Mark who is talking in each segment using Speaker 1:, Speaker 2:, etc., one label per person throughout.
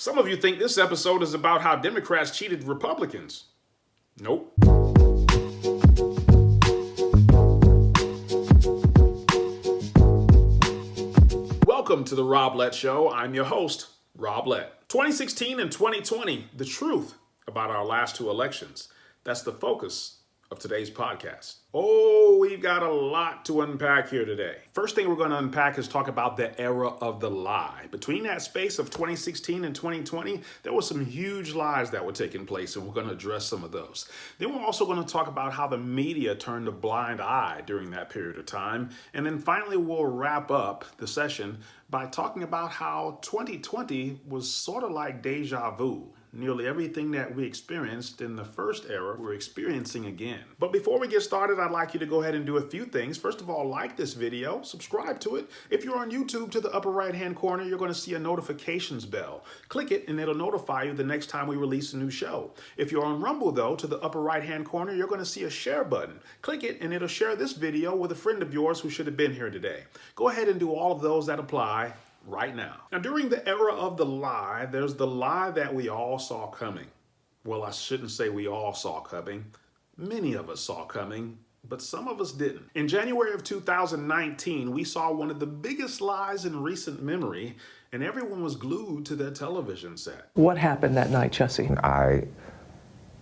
Speaker 1: Some of you think this episode is about how Democrats cheated Republicans. Nope. Welcome to the Rob Lett Show. I'm your host, Rob Lett. 2016 and 2020, the truth about our last two elections. That's the focus of today's podcast. Oh, we've got a lot to unpack here today. First thing we're going to unpack is talk about the era of the lie. Between that space of 2016 and 2020, there were some huge lies that were taking place, and we're going to address some of those. Then we're also going to talk about how the media turned a blind eye during that period of time. And then finally, we'll wrap up the session by talking about how 2020 was sort of like deja vu. Nearly everything that we experienced in the first era, we're experiencing again. But before we get started, I'd like you to go ahead and do a few things. First of all, like this video, subscribe to it. If you're on YouTube, to the upper right-hand corner, you're going to see a notifications bell. Click it and it'll notify you the next time we release a new show. If you're on Rumble, though, to the upper right-hand corner, you're going to see a share button. Click it and it'll share this video with a friend of yours who should have been here today. Go ahead and do all of those that apply right now. Now, during the era of the lie, there's the lie that we all saw coming. Well, I shouldn't say we all saw coming. Many of us saw coming, but some of us didn't. In January of 2019, we saw one of the biggest lies in recent memory, and everyone was glued to their television set.
Speaker 2: What happened that night, Jesse?
Speaker 3: I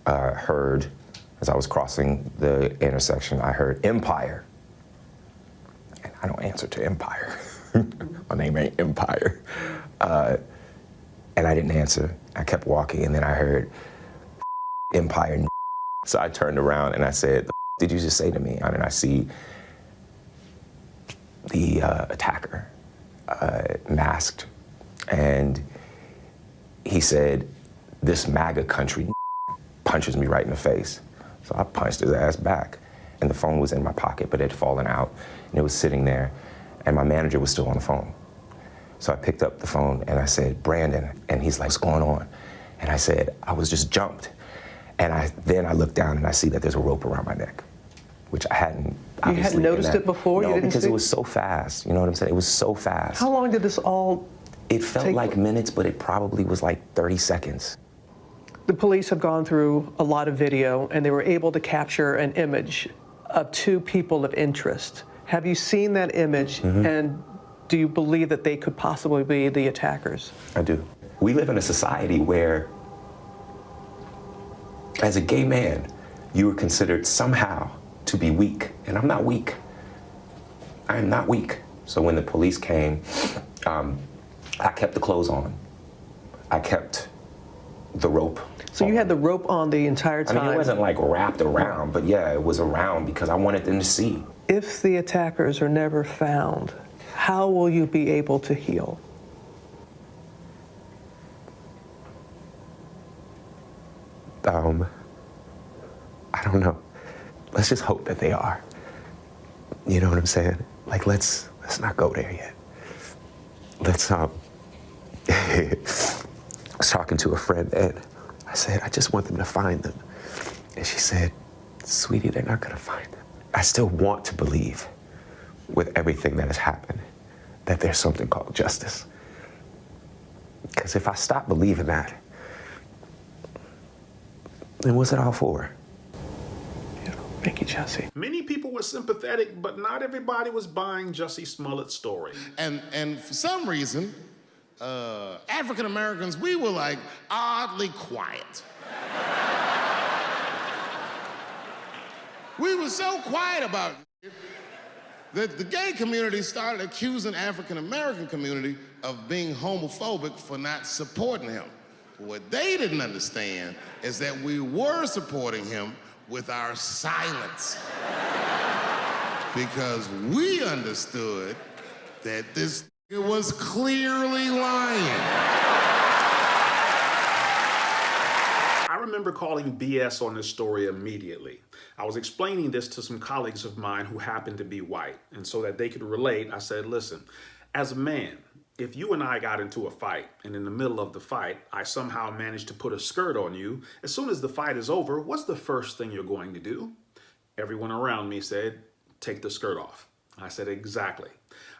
Speaker 3: heard, as I was crossing the intersection, I heard Empire. And I don't answer to Empire. My name ain't Empire. And I didn't answer. I kept walking, and then I heard Empire. So I turned around and I said, "The did you just say to me?" And I see the attacker masked. And he said, "This MAGA country," punches me right in the face. So I punched his ass back. And the phone was in my pocket, but it had fallen out. And it was sitting there. And my manager was still on the phone. So I picked up the phone and I said, "Brandon," and he's like, "What's going on?" And I said, "I was just jumped." And then I looked down and I see that there's a rope around my neck, which I hadn't obviously.
Speaker 2: You hadn't noticed it before?
Speaker 3: No,
Speaker 2: You didn't
Speaker 3: because
Speaker 2: see?
Speaker 3: it was so fast. You know what I'm saying? It was so fast.
Speaker 2: How long did this all
Speaker 3: It felt
Speaker 2: take?
Speaker 3: like minutes, but it probably was like 30 seconds.
Speaker 2: The police have gone through a lot of video, and they were able to capture an image of two people of interest. Have you seen that image, and do you believe that they could possibly be the attackers?
Speaker 3: I do. We live in a society where, as a gay man, you are considered somehow to be weak. And I'm not weak. I am not weak. So when the police came, I kept the clothes on. I kept the rope.
Speaker 2: So you had the rope on the entire time?
Speaker 3: I mean, it wasn't like wrapped around, but yeah, it was around because I wanted them to see.
Speaker 2: If the attackers are never found, how will you be able to heal?
Speaker 3: I don't know. Let's just hope that they are. You know what I'm saying? Like, let's not go there yet. I was talking to a friend, and I said, "I just want them to find them." And she said, "Sweetie, they're not gonna find them." I still want to believe, with everything that has happened, that there's something called justice. Because if I stop believing that, then what's it all for?
Speaker 2: Thank you, Jesse.
Speaker 1: Many people were sympathetic, but not everybody was buying Jussie Smollett's story.
Speaker 4: And for some reason, African Americans, we were like oddly quiet. We were so quiet about it that the gay community started accusing African American community of being homophobic for not supporting him. What they didn't understand is that we were supporting him with our silence. Because we understood that this was clearly lying.
Speaker 1: I remember calling BS on this story immediately. I was explaining this to some colleagues of mine who happened to be white, and so that they could relate, I said, "Listen, as a man, if you and I got into a fight, and in the middle of the fight, I somehow managed to put a skirt on you, as soon as the fight is over, what's the first thing you're going to do?" Everyone around me said, "Take the skirt off." I said, "Exactly."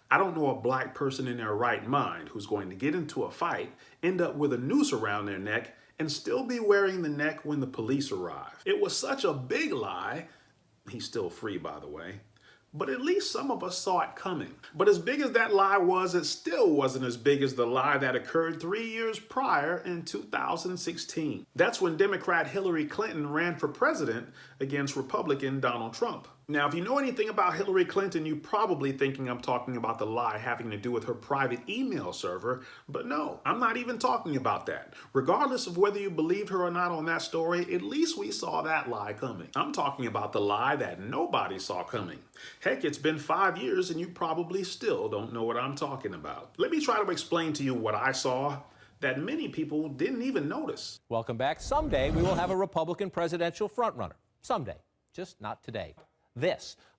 Speaker 1: I don't know a black person in their right mind who's going to get into a fight, end up with a noose around their neck, and still be wearing the neck when the police arrive. It was such a big lie. He's still free, by the way. But at least some of us saw it coming. But as big as that lie was, it still wasn't as big as the lie that occurred 3 years prior in 2016. That's when Democrat Hillary Clinton ran for president against Republican Donald Trump. Now, if you know anything about Hillary Clinton, you're probably thinking I'm talking about the lie having to do with her private email server, but no, I'm not even talking about that. Regardless of whether you believed her or not on that story, at least we saw that lie coming. I'm talking about the lie that nobody saw coming. Heck, it's been 5 years and you probably still don't know what I'm talking about. Let me try to explain to you what I saw that many people didn't even notice.
Speaker 5: Welcome back. Someday we will have a Republican presidential frontrunner. Someday, just not today.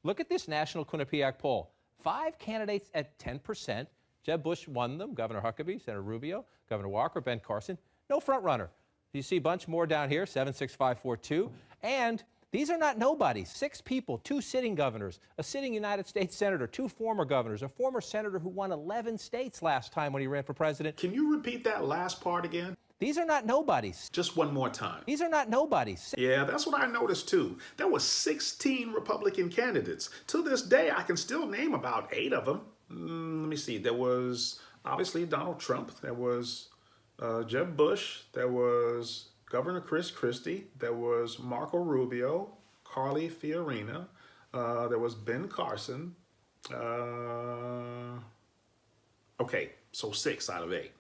Speaker 5: Look at this national Quinnipiac poll. 5 candidates at 10%. Jeb Bush won them. Governor Huckabee, Senator Rubio, Governor Walker, Ben Carson. No front runner. You see a bunch more down here, 76542. And these are not nobodies. 6 people, 2 sitting governors, a sitting United States senator, 2 former governors, a former senator who won 11 states last time when he ran for president.
Speaker 1: Can you repeat that last part again?
Speaker 5: These are not nobodies.
Speaker 1: Just one more time.
Speaker 5: These are not nobodies.
Speaker 1: Yeah, that's what I noticed too. There were 16 Republican candidates. To this day, I can still name about 8 of them. Let me see. There was obviously Donald Trump. There was Jeb Bush. There was Governor Chris Christie. There was Marco Rubio, Carly Fiorina. There was Ben Carson. Okay, so 6 out of 8.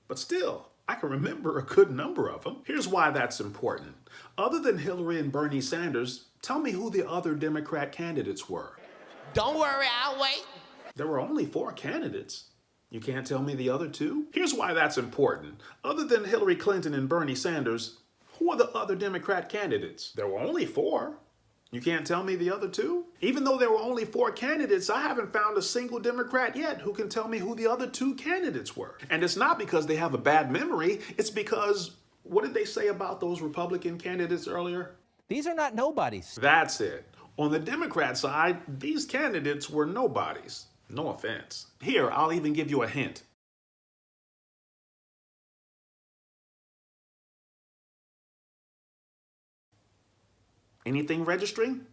Speaker 1: But still, I can remember a good number of them. Here's why that's important. Other than Hillary and Bernie Sanders, tell me who the other Democrat candidates were.
Speaker 6: Don't worry, I'll wait.
Speaker 1: There were only 4 candidates. You can't tell me the other 2? Here's why that's important. Other than Hillary Clinton and Bernie Sanders, who are the other Democrat candidates? There were only 4. You can't tell me the other 2? Even though there were only 4 candidates, I haven't found a single Democrat yet who can tell me who the other 2 candidates were. And it's not because they have a bad memory. It's because, what did they say about those Republican candidates earlier?
Speaker 5: These are not nobodies.
Speaker 1: That's it. On the Democrat side, these candidates were nobodies. No offense. Here, I'll even give you a hint. Anything registering?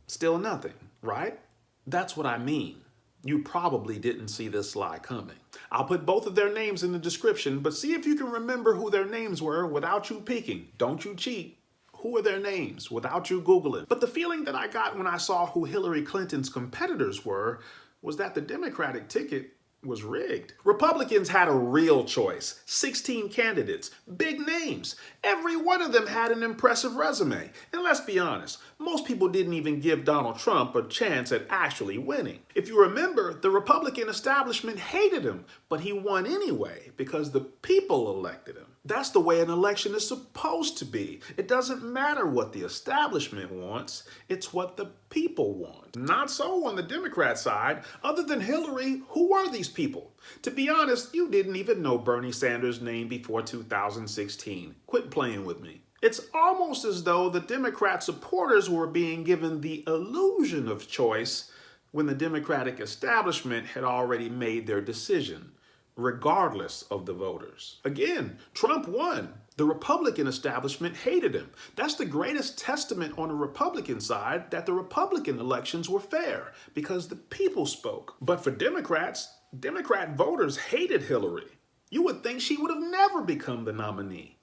Speaker 1: Still nothing, right? That's what I mean. You probably didn't see this lie coming. I'll put both of their names in the description, but see if you can remember who their names were without you peeking. Don't you cheat. Who are their names without you Googling? But the feeling that I got when I saw who Hillary Clinton's competitors were was that the Democratic ticket was rigged. Republicans had a real choice. 16 candidates, big names. Every one of them had an impressive resume. And let's be honest, most people didn't even give Donald Trump a chance at actually winning. If you remember, the Republican establishment hated him, but he won anyway because the people elected him. That's the way an election is supposed to be. It doesn't matter what the establishment wants, it's what the people want. Not so on the Democrat side. Other than Hillary, who were these people? To be honest, you didn't even know Bernie Sanders' name before 2016. Quit playing with me. It's almost as though the Democrat supporters were being given the illusion of choice when the Democratic establishment had already made their decision, regardless of the voters. Again, Trump won. The Republican establishment hated him. That's the greatest testament on the Republican side that the Republican elections were fair because the people spoke. But for Democrats, Democrat voters hated Hillary. You would think she would have never become the nominee.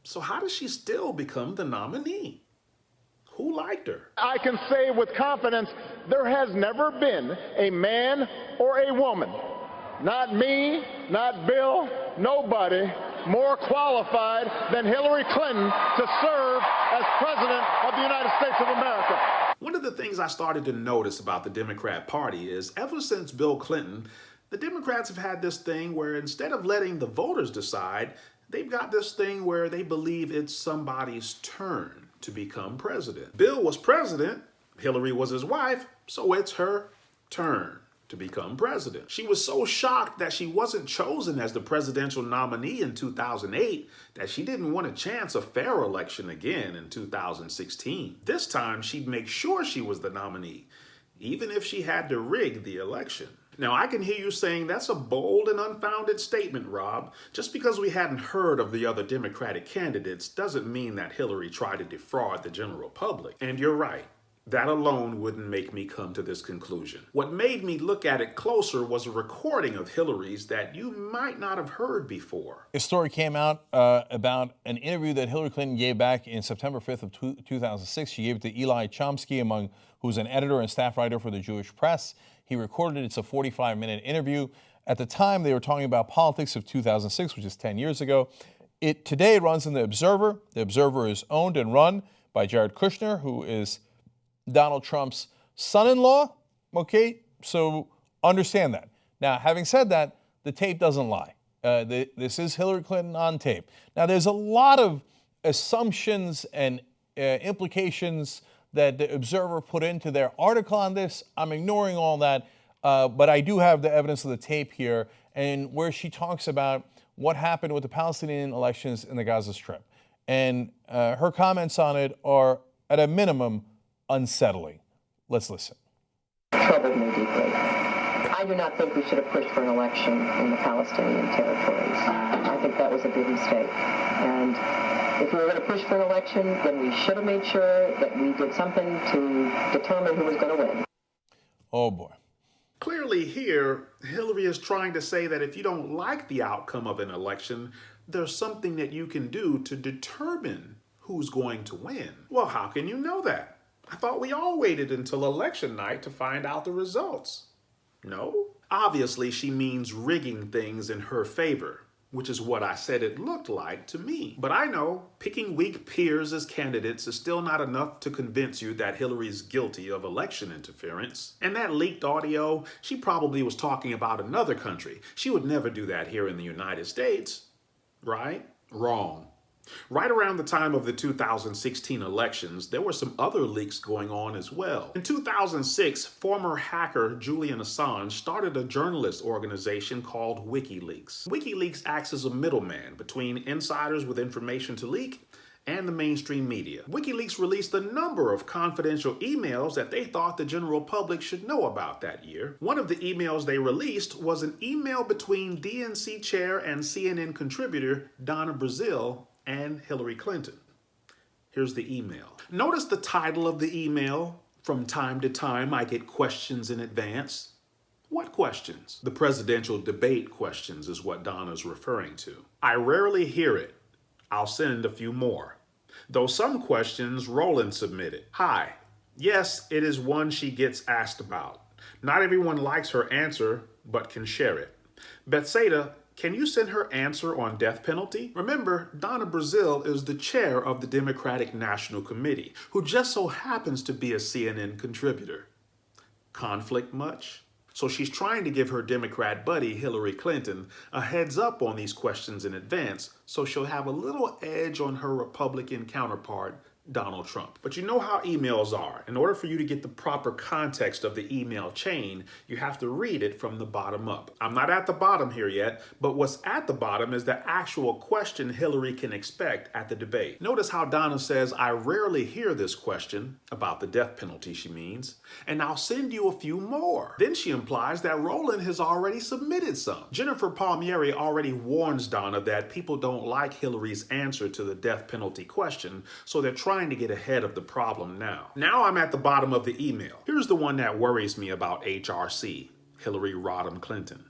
Speaker 1: So how does she still become the nominee? Who liked her?
Speaker 7: I can say with confidence, there has never been a man or a woman, not me, not Bill, nobody, more qualified than Hillary Clinton to serve as President of the United States of America.
Speaker 1: One of the things I started to notice about the Democrat Party is ever since Bill Clinton, the Democrats have had this thing where instead of letting the voters decide, they've got this thing where they believe it's somebody's turn to become president. Bill was president, Hillary was his wife, so it's her turn to become president. She was so shocked that she wasn't chosen as the presidential nominee in 2008 that she didn't want to chance a fair election again in 2016. This time, she'd make sure she was the nominee, even if she had to rig the election. Now, I can hear you saying that's a bold and unfounded statement, Rob. Just because we hadn't heard of the other Democratic candidates doesn't mean that Hillary tried to defraud the general public. And you're right. That alone wouldn't make me come to this conclusion. What made me look at it closer was a recording of Hillary's that you might not have heard before.
Speaker 8: A story came out about an interview that Hillary Clinton gave back in September 5th of 2006. She gave it to Eli Chomsky, who's an editor and staff writer for the Jewish Press. He recorded it. It's a 45-minute interview. At the time, they were talking about politics of 2006, which is 10 years ago. Today it runs in The Observer. The Observer is owned and run by Jared Kushner, who is Donald Trump's son-in-law. Okay, so understand that. Now, having said that, the tape doesn't lie. This is Hillary Clinton on tape. Now, there's a lot of assumptions and implications that the Observer put into their article on this. I'm ignoring all that, but I do have the evidence of the tape here, and where she talks about what happened with the Palestinian elections in the Gaza Strip. And her comments on it are, at a minimum, unsettling. Let's listen.
Speaker 9: Troubled me deeply. I do not think we should have pushed for an election in the Palestinian territories. I think that was a big mistake. And if we were going to push for an election, then we should have made sure that we did something to determine who was going to win.
Speaker 8: Oh, boy.
Speaker 1: Clearly here, Hillary is trying to say that if you don't like the outcome of an election, there's something that you can do to determine who's going to win. Well, how can you know that? I thought we all waited until election night to find out the results. No? Obviously, she means rigging things in her favor, which is what I said it looked like to me. But I know picking weak peers as candidates is still not enough to convince you that Hillary's guilty of election interference. And that leaked audio, she probably was talking about another country. She would never do that here in the United States. Right? Wrong. Right around the time of the 2016 elections, there were some other leaks going on as well. In 2006, former hacker Julian Assange started a journalist organization called WikiLeaks. WikiLeaks acts as a middleman between insiders with information to leak and the mainstream media. WikiLeaks released a number of confidential emails that they thought the general public should know about that year. One of the emails they released was an email between DNC chair and CNN contributor Donna Brazile and Hillary Clinton. Here's the email. Notice the title of the email. From time to time, I get questions in advance. What questions? The presidential debate questions is what Donna's referring to. I rarely hear it. I'll send a few more. Though some questions Roland submitted. Hi. Yes, it is one she gets asked about. Not everyone likes her answer, but can share it. Bethsaida, can you send her answer on death penalty? Remember, Donna Brazile is the chair of the Democratic National Committee, who just so happens to be a CNN contributor. Conflict much? So she's trying to give her Democrat buddy, Hillary Clinton, a heads up on these questions in advance, so she'll have a little edge on her Republican counterpart, Donald Trump. But you know how emails are. In order for you to get the proper context of the email chain, you have to read it from the bottom up. I'm not at the bottom here yet, but what's at the bottom is the actual question Hillary can expect at the debate. Notice how Donna says, I rarely hear this question, about the death penalty she means, and I'll send you a few more. Then she implies that Roland has already submitted some. Jennifer Palmieri already warns Donna that people don't like Hillary's answer to the death penalty question, so they're trying to get ahead of the problem now. Now I'm at the bottom of the email. Here's the one that worries me about HRC, Hillary Rodham Clinton.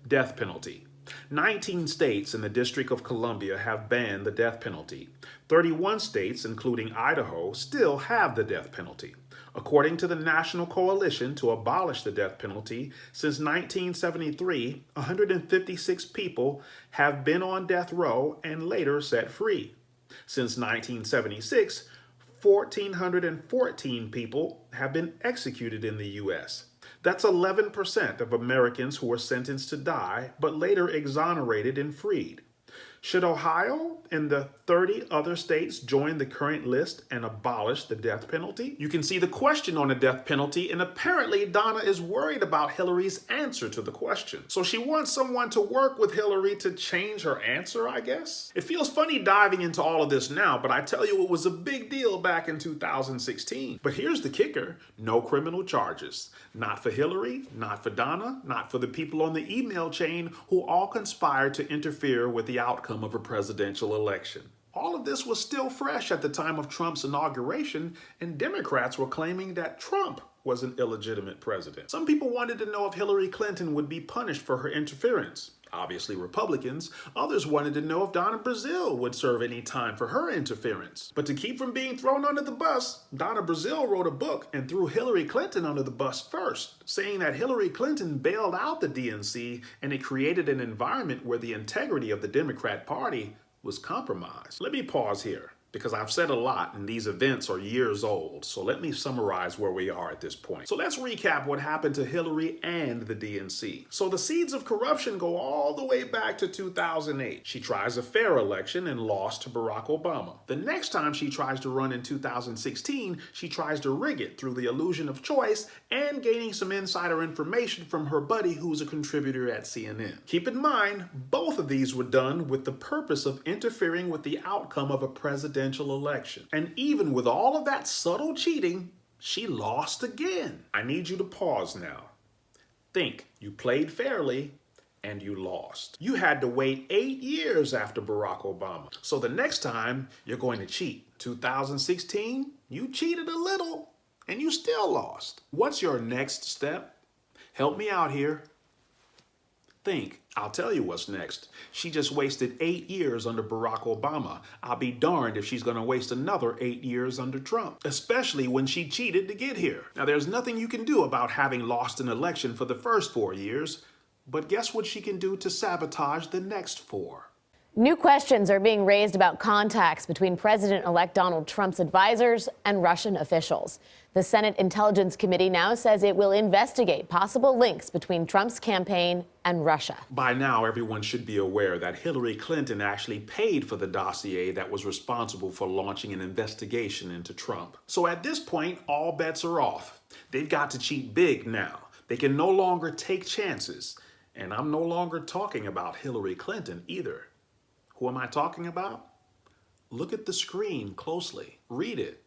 Speaker 1: Death penalty. 19 states in the District of Columbia have banned the death penalty. 31 states, including Idaho, still have the death penalty. According to the National Coalition to Abolish the Death Penalty, since 1973, 156 people have been on death row and later set free. Since 1976, 1,414 people have been executed in the U.S. That's 11% of Americans who were sentenced to die, but later exonerated and freed. Should Ohio and the 30 other states join the current list and abolish the death penalty? You can see the question on the death penalty, and apparently Donna is worried about Hillary's answer to the question. So she wants someone to work with Hillary to change her answer, I guess? It feels funny diving into all of this now, but I tell you it was a big deal back in 2016. But here's the kicker: no criminal charges. Not for Hillary, not for Donna, not for the people on the email chain who all conspired to interfere with the outcome of a presidential election. All of this was still fresh at the time of Trump's inauguration, and Democrats were claiming that Trump was an illegitimate president. Some people wanted to know if Hillary Clinton would be punished for her interference. Obviously Republicans. Others wanted to know if Donna Brazile would serve any time for her interference. But to keep from being thrown under the bus, Donna Brazile wrote a book and threw Hillary Clinton under the bus first, saying that Hillary Clinton bailed out the DNC and it created an environment where the integrity of the Democrat Party was compromised. Let me pause here, because I've said a lot and these events are years old. So let me summarize where we are at this point. So let's recap what happened to Hillary and the DNC. So the seeds of corruption go all the way back to 2008. She tries a fair election and lost to Barack Obama. The next time she tries to run in 2016, she tries to rig it through the illusion of choice and gaining some insider information from her buddy who's a contributor at CNN. Keep in mind, both of these were done with the purpose of interfering with the outcome of a presidential election. And even with all of that subtle cheating, she lost again. I need you to pause now. Think, you played fairly and you lost. You had to wait 8 years after Barack Obama. So the next time you're going to cheat. 2016, you cheated a little and you still lost. What's your next step? Help me out here. Think. I'll tell you what's next. She just wasted 8 years under Barack Obama. I'll be darned if she's going to waste another 8 years under Trump, especially when she cheated to get here. Now, there's nothing you can do about having lost an election for the first 4 years, but guess what she can do to sabotage the next 4?
Speaker 10: New questions are being raised about contacts between President-elect Donald Trump's advisors and Russian officials. The Senate Intelligence Committee now says it will investigate possible links between Trump's campaign and Russia.
Speaker 1: By now, everyone should be aware that Hillary Clinton actually paid for the dossier that was responsible for launching an investigation into Trump. So at this point, all bets are off. They've got to cheat big now. They can no longer take chances. And I'm no longer talking about Hillary Clinton either. Who am I talking about? Look at the screen closely. Read it.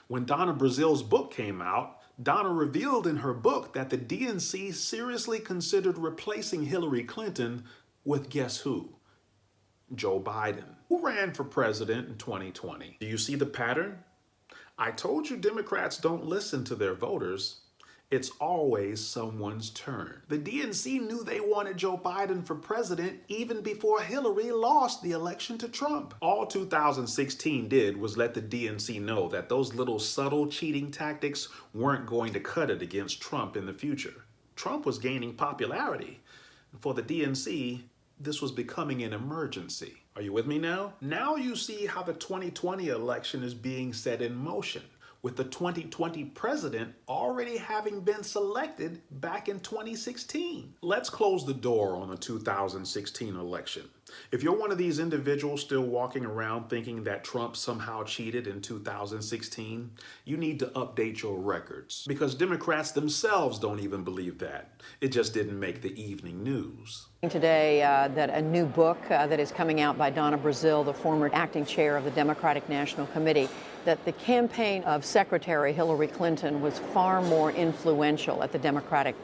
Speaker 1: When Donna Brazile's book came out, Donna revealed in her book that the DNC seriously considered replacing Hillary Clinton with guess who? Joe Biden, who ran for president in 2020. Do you see the pattern? I told you Democrats don't listen to their voters. It's always someone's turn. The DNC knew they wanted Joe Biden for president even before Hillary lost the election to Trump. All 2016 did was let the DNC know that those little subtle cheating tactics weren't going to cut it against Trump in the future. Trump was gaining popularity. For the DNC, this was becoming an emergency. Are you with me now? Now you see how the 2020 election is being set in motion, with the 2020 president already having been selected back in 2016. Let's close the door on the 2016 election. If you're one of these individuals still walking around thinking that Trump somehow cheated in 2016, you need to update your records, because Democrats themselves don't even believe that. It just didn't make the evening news.
Speaker 11: Today, that a new book that is coming out by Donna Brazile, the former acting chair of the Democratic National Committee, that the campaign of Secretary Hillary Clinton was far more influential at the Democratic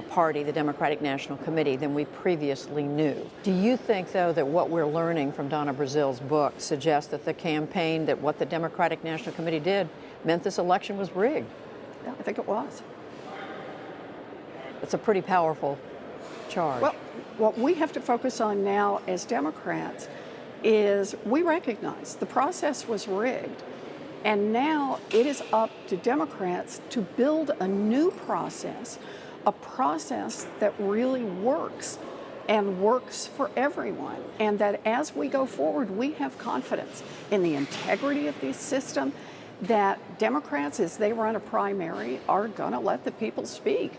Speaker 11: Party, the Democratic National Committee, than we previously knew. Do you think, though, that what we're learning from Donna Brazile's book suggests that the campaign, that what the Democratic National Committee did, meant this election was rigged?
Speaker 12: Yeah, I think it was.
Speaker 11: It's a pretty powerful charge.
Speaker 12: Well, what we have to focus on now as Democrats is we recognize the process was rigged. And now it is up to Democrats to build a new process, a process that really works and works for everyone. And that as we go forward, we have confidence in the integrity of the system, that Democrats, as they run a primary, are going to let the people speak,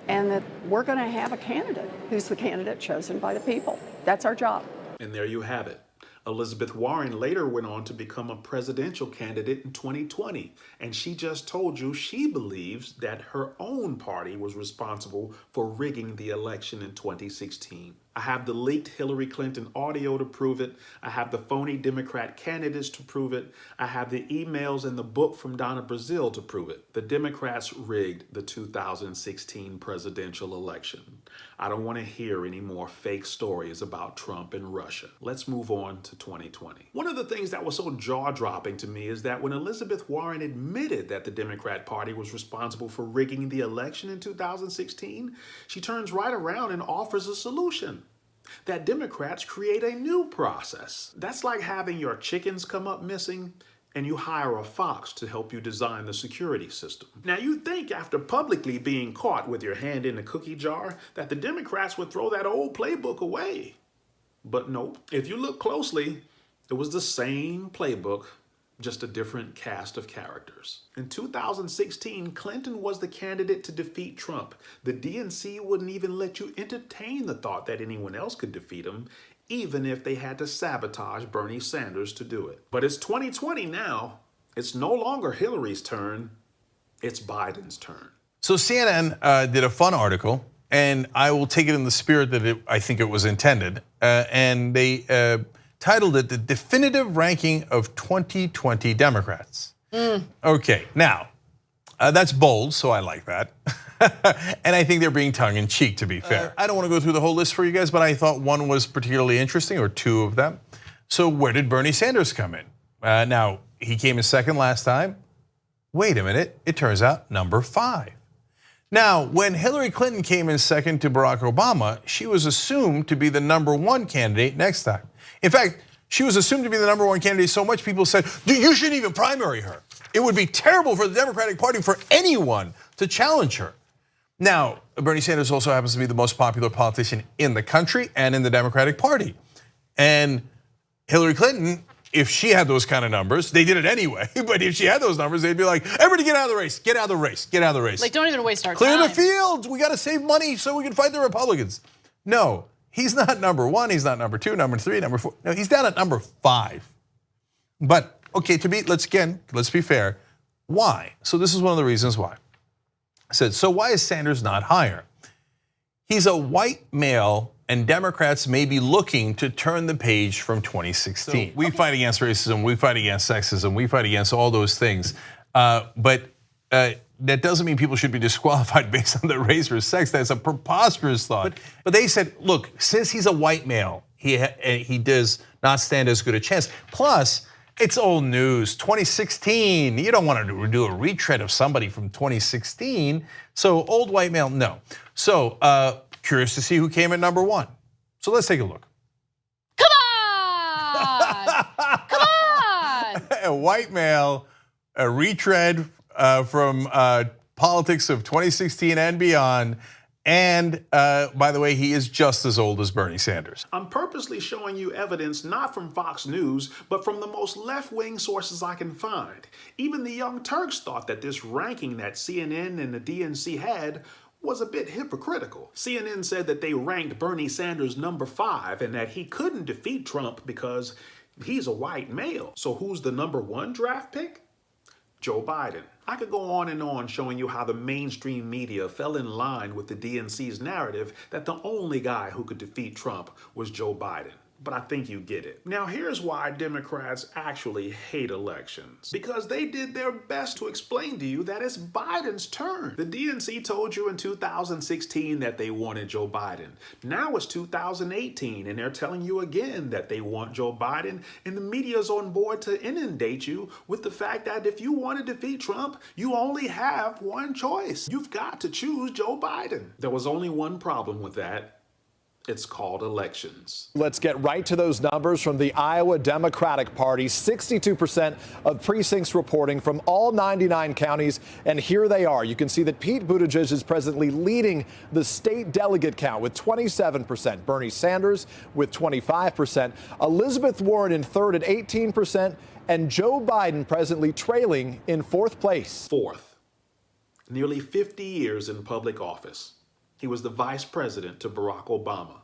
Speaker 12: and that we're going to have a candidate who's the candidate chosen by the people. That's our job.
Speaker 1: And there you have it. Elizabeth Warren later went on to become a presidential candidate in 2020, and she just told you she believes that her own party was responsible for rigging the election in 2016. I have the leaked Hillary Clinton audio to prove it. I have the phony Democrat candidates to prove it. I have the emails and the book from Donna Brazile to prove it. The Democrats rigged the 2016 presidential election. I don't want to hear any more fake stories about Trump and Russia. Let's move on to 2020. One of the things that was so jaw-dropping to me is that when Elizabeth Warren admitted that the Democrat Party was responsible for rigging the election in 2016, she turns right around and offers a solution. That Democrats create a new process. That's like having your chickens come up missing and you hire a fox to help you design the security system. Now you'd think after publicly being caught with your hand in the cookie jar that the Democrats would throw that old playbook away. But nope. If you look closely, it was the same playbook, just a different cast of characters. In 2016, Clinton was the candidate to defeat Trump. The DNC wouldn't even let you entertain the thought that anyone else could defeat him, even if they had to sabotage Bernie Sanders to do it. But it's 2020 now. It's no longer Hillary's turn, it's Biden's turn.
Speaker 8: So CNN did a fun article, and I will take it in the spirit that I think it was intended, and they titled it "The Definitive Ranking of 2020 Democrats." Okay, now that's bold, so I like that. And I think they're being tongue-in-cheek, to be fair. I don't want to go through the whole list for you guys, but I thought one was particularly interesting, or two of them. So where did Bernie Sanders come in? Now, he came in second last time. Wait a minute, it turns out number 5. Now, when Hillary Clinton came in second to Barack Obama, she was assumed to be the number 1 candidate next time. In fact, she was assumed to be the number 1 candidate so much people said, you shouldn't even primary her. It would be terrible for the Democratic Party for anyone to challenge her. Now, Bernie Sanders also happens to be the most popular politician in the country and in the Democratic Party. And Hillary Clinton, if she had those kind of numbers, they did it anyway, but if she had those numbers, they'd be like, everybody get out of the race, get out of the race, get out of the race.
Speaker 13: Like, don't even waste our time.
Speaker 8: Clear the field, we got to save money so we can fight the Republicans. No, he's not number 1, he's not number 2, number 3, number 4. No, he's down at number 5. But, okay, let's be fair. Why? So this is one of the reasons why. I said, so why is Sanders not higher? He's a white male, and Democrats may be looking to turn the page from 2016. So we fight against racism, we fight against sexism, we fight against all those things. But that doesn't mean people should be disqualified based on their race or sex. That's a preposterous thought. But they said, look, since he's a white male, he does not stand as good a chance. Plus, it's old news, 2016. You don't want to do a retread of somebody from 2016. So old white male, no. So curious to see who came in number 1. So let's take a look.
Speaker 13: Come on, come on.
Speaker 8: A white male, a retread from politics of 2016 and beyond. And by the way, he is just as old as Bernie Sanders.
Speaker 1: I'm purposely showing you evidence not from Fox News, but from the most left-wing sources I can find. Even the Young Turks thought that this ranking that CNN and the DNC had was a bit hypocritical. CNN said that they ranked Bernie Sanders number 5 and that he couldn't defeat Trump because he's a white male. So who's the number 1 draft pick? Joe Biden. I could go on and on showing you how the mainstream media fell in line with the DNC's narrative that the only guy who could defeat Trump was Joe Biden. But I think you get it. Now here's why Democrats actually hate elections. Because they did their best to explain to you that it's Biden's turn. The DNC told you in 2016 that they wanted Joe Biden. Now it's 2018 and they're telling you again that they want Joe Biden, and the media's on board to inundate you with the fact that if you want to defeat Trump, you only have one choice. You've got to choose Joe Biden. There was only one problem with that. It's called elections.
Speaker 14: Let's get right to those numbers from the Iowa Democratic Party. 62% of precincts reporting from all 99 counties. And here they are. You can see that Pete Buttigieg is presently leading the state delegate count with 27%. Bernie Sanders with 25%. Elizabeth Warren in third at 18%. And Joe Biden presently trailing in 4th place.
Speaker 1: 4th. Nearly 50 years in public office. He was the vice president to Barack Obama.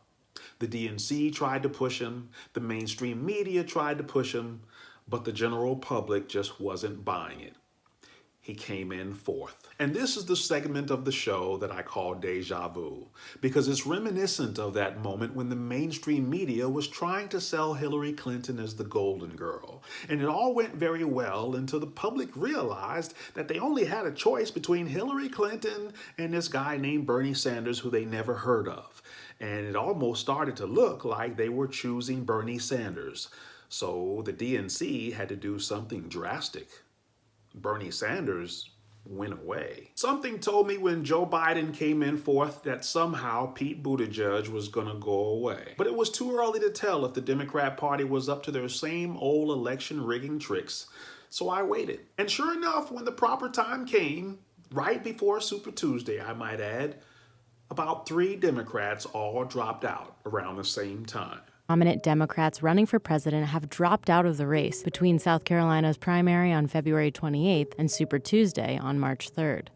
Speaker 1: The DNC tried to push him, the mainstream media tried to push him, but the general public just wasn't buying it. He came in fourth. And this is the segment of the show that I call Deja Vu, because it's reminiscent of that moment when the mainstream media was trying to sell Hillary Clinton as the golden girl. And it all went very well until the public realized that they only had a choice between Hillary Clinton and this guy named Bernie Sanders, who they never heard of. And it almost started to look like they were choosing Bernie Sanders. So the DNC had to do something drastic. Bernie Sanders went away. Something told me when Joe Biden came in fourth that somehow Pete Buttigieg was going to go away. But it was too early to tell if the Democrat Party was up to their same old election rigging tricks. So I waited. And sure enough, when the proper time came, right before Super Tuesday, I might add, about 3 Democrats all dropped out around the same time.
Speaker 15: Prominent Democrats running for president have dropped out of the race between South Carolina's primary on February 28th and Super Tuesday on March 3rd.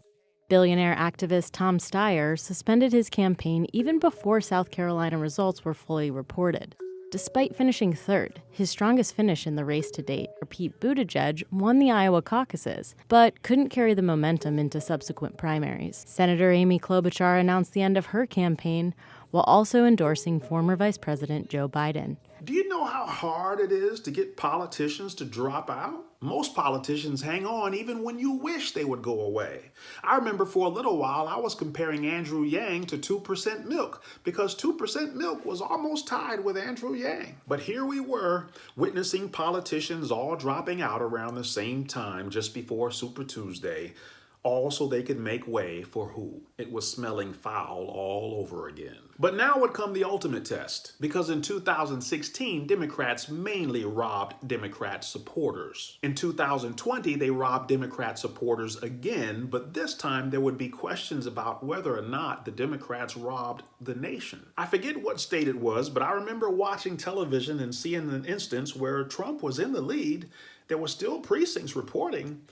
Speaker 15: Billionaire activist Tom Steyer suspended his campaign even before South Carolina results were fully reported. Despite finishing third, his strongest finish in the race to date, Pete Buttigieg won the Iowa caucuses, but couldn't carry the momentum into subsequent primaries. Senator Amy Klobuchar announced the end of her campaign, while also endorsing former Vice President Joe Biden.
Speaker 1: Do you know how hard it is to get politicians to drop out? Most politicians hang on even when you wish they would go away. I remember for a little while I was comparing Andrew Yang to 2% Milk because 2% Milk was almost tied with Andrew Yang. But here we were, witnessing politicians all dropping out around the same time just before Super Tuesday, all so they could make way for who? It was smelling foul all over again. But now would come the ultimate test, because in 2016, Democrats mainly robbed Democrat supporters. In 2020, they robbed Democrat supporters again, but this time there would be questions about whether or not the Democrats robbed the nation. I forget what state it was, but I remember watching television and seeing an instance where Trump was in the lead. There were still precincts reporting,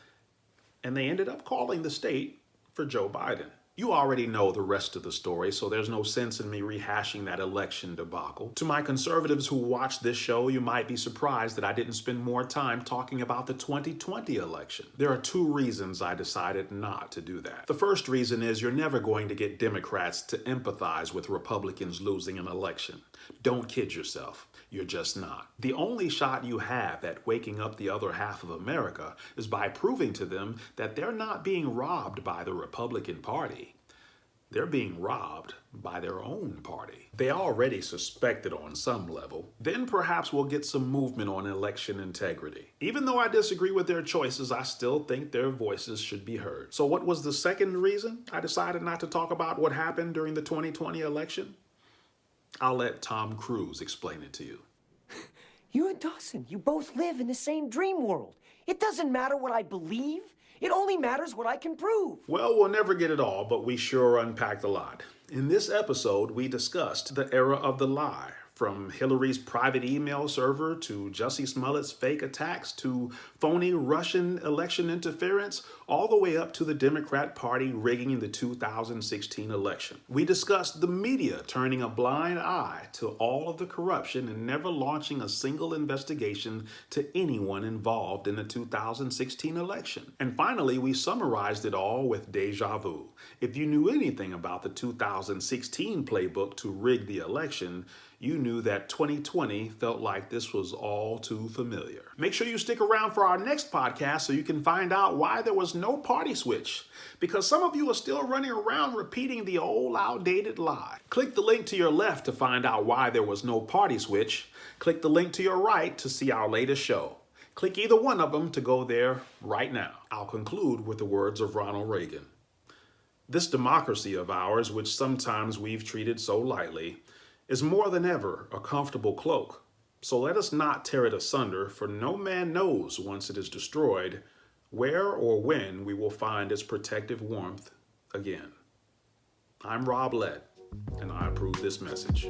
Speaker 1: and they ended up calling the state for Joe Biden. You already know the rest of the story, so there's no sense in me rehashing that election debacle. To my conservatives who watch this show, you might be surprised that I didn't spend more time talking about the 2020 election. There are 2 reasons I decided not to do that. The first reason is you're never going to get Democrats to empathize with Republicans losing an election. Don't kid yourself. You're just not. The only shot you have at waking up the other half of America is by proving to them that they're not being robbed by the Republican Party. They're being robbed by their own party. They already suspect it on some level. Then perhaps we'll get some movement on election integrity. Even though I disagree with their choices, I still think their voices should be heard. So what was the second reason I decided not to talk about what happened during the 2020 election? I'll let Tom Cruise explain it to you.
Speaker 16: You and Dawson, you both live in the same dream world. It doesn't matter what I believe. It only matters what I can prove.
Speaker 1: Well, we'll never get it all, but we sure unpacked a lot. In this episode, we discussed the era of the lie, from Hillary's private email server to Jussie Smollett's fake attacks to phony Russian election interference, all the way up to the Democrat Party rigging the 2016 election. We discussed the media turning a blind eye to all of the corruption and never launching a single investigation to anyone involved in the 2016 election. And finally, we summarized it all with deja vu. If you knew anything about the 2016 playbook to rig the election, you knew that 2020 felt like this was all too familiar. Make sure you stick around for our next podcast so you can find out why there was no party switch, because some of you are still running around repeating the old outdated lie. Click the link to your left to find out why there was no party switch. Click the link to your right to see our latest show. Click either one of them to go there right now. I'll conclude with the words of Ronald Reagan. This democracy of ours, which sometimes we've treated so lightly, is more than ever a comfortable cloak. So let us not tear it asunder, for no man knows once it is destroyed where or when we will find its protective warmth again. I'm Rob Lett, and I approve this message.